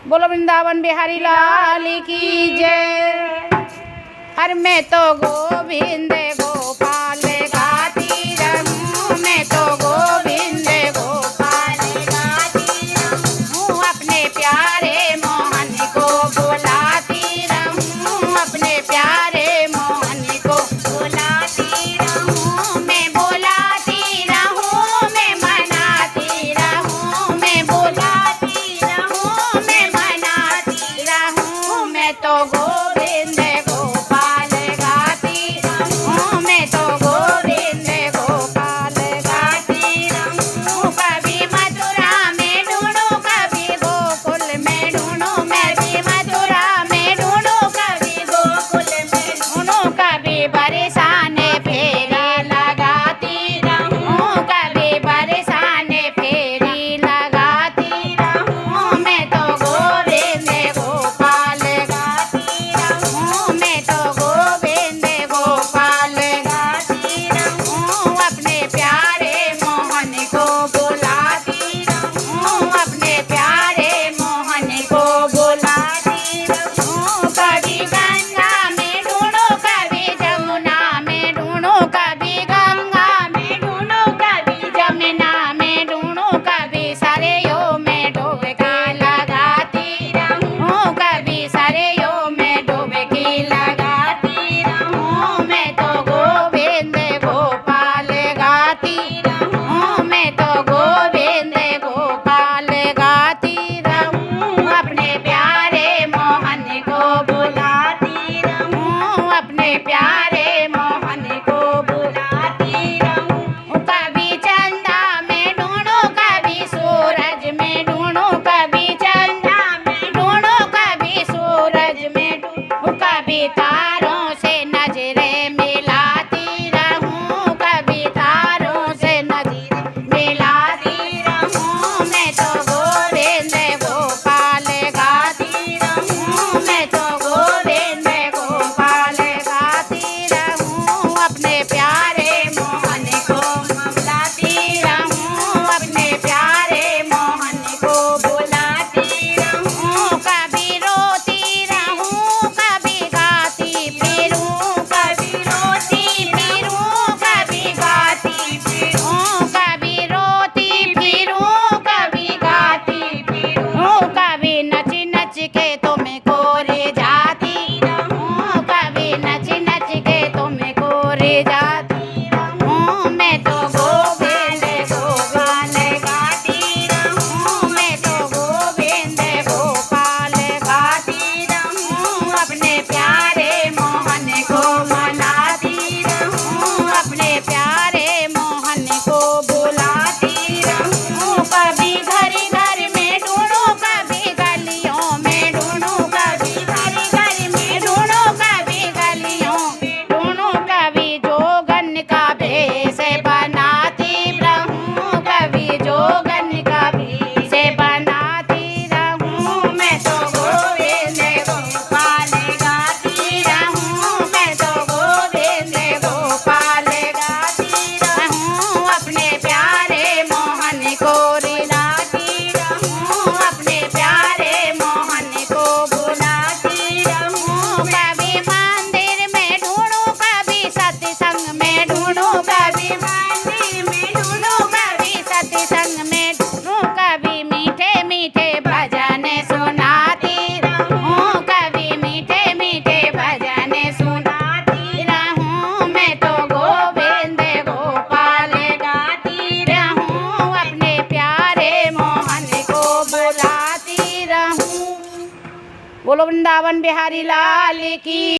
बोलो वृंदावन बिहारी लाल की जय। हर मैं तो गोविंद गोपाल गाती रहूं, मैं तो गोविंद गोपाल गाती रहूं, अपने प्यारे मोहन को बुलाती रहूं, अपने प्यारे मोहन को बुलाती रहूं, मैं बुलाती रहूं, मैं मनाती रहूं, मैं बुलाती रहूं, मैं मनाती रहूं, मैं तो गोविंद गोपाल गाती रहूं, मैं तो गोविंद गोपाल गाती रहूं, कभी मथुरा में ढूंढूं, कभी गोकुल में ढूंढूं, मैं भी मथुरा में ढूंढूं, कभी गोकुल में ढूंढूं, कभी बरसाने फेरी लगाती रहूं, कभी बरसाने फेरी लगाती रहूं, मैं तो गोविंद गोपाल गाती रहूं, मैं तो गोविंद गोपाल गाती रहूं, अपने प्यारे मोहन को बुलाती रहूं, अपने प्यारे मोहन को बुलाती रहूं, कभी गंगा में ढूंढूं, कभी जमुना में ढूंढूं, कभी गंगा में ढूंढूं, कभी जमुना में ढूंढूं, कभी सरयू में डुबकी लगाती रहूं, कभी सरयू में डुबकी लगाती रहूं, मैं तो गोविंद गोपाल गाती रहूं, मैं तो गोविंद गोपाल गाती रहूं, अपने प्यारे मोहन को बुलाती रहूं, अपने प्यारे मोहन को बुलाती रहूं, कभी चंदा में ढूंढूं, कभी सूरज में ढूंढूं, कभी चंदा में ढूंढूं, कभी सूरज में ढूंढूं, कभी तारों से नजरें मिलाती रहूं, कभी तारों से नजरें मिलाती रहूं, मैं तो गोविंद गोपाल गाती रहूं, मैं तो गोविंद गोपाल गाती रहूं, अपने प्यारे मोहन को बुलाती रहूं, अपने प्यारे मोहन को बुलाती रहूं, कभी रोती रहूं, कभी गाती फिरूं, कभी रोती फिरूं, कभी गाती फिरूं, कभी रोती फिरूं, कभी गाती फिरूं, कभी नच नच के तुमको रे जाती रहूं, कभी नच नच के तुमको रे जाती रहूं, मैं तो गोविंद गोपाल गाती रहूं, मैं तो गोविंद गोपाल गाती रहूं, अपने प्यारे मोहन को मनाती रहूं, अपने प्यारे मोहन को बुलाती रहूं, कभी घर घर में ढूंढूं, कभी गलियों में ढूंढूं, कभी घर घर में ढूंढूं, कभी गलियों में ढूंढूं, कभी जोगन का भेष बनाती रहूं, कभी जोगन का भेष बनाती रहूं, मैं तो गोविंद गोपाल गाती रहूं, मैं तो गोविंद गोपाल गाती रहूं, अपने प्यारे मोहन को रिलाती रहूं, अपने प्यारे मोहन को बुलाती रहूं, कभी मंदिर में ढूंढूं, कभी सत्संग में ढूंढूं, कभी मंदिर में ढूंढूं, कभी सत्संग में ढूंढूं, कभी मीठे मीठे भजन सुनाती रहूं, कभी मीठे मीठे भजन सुनाती रहूं, मैं तो गोविंद गोपाल गाती रहूं, अपने प्यारे मोहन को बुलाती रहूं। बोलो वृंदावन बिहारी लाल की।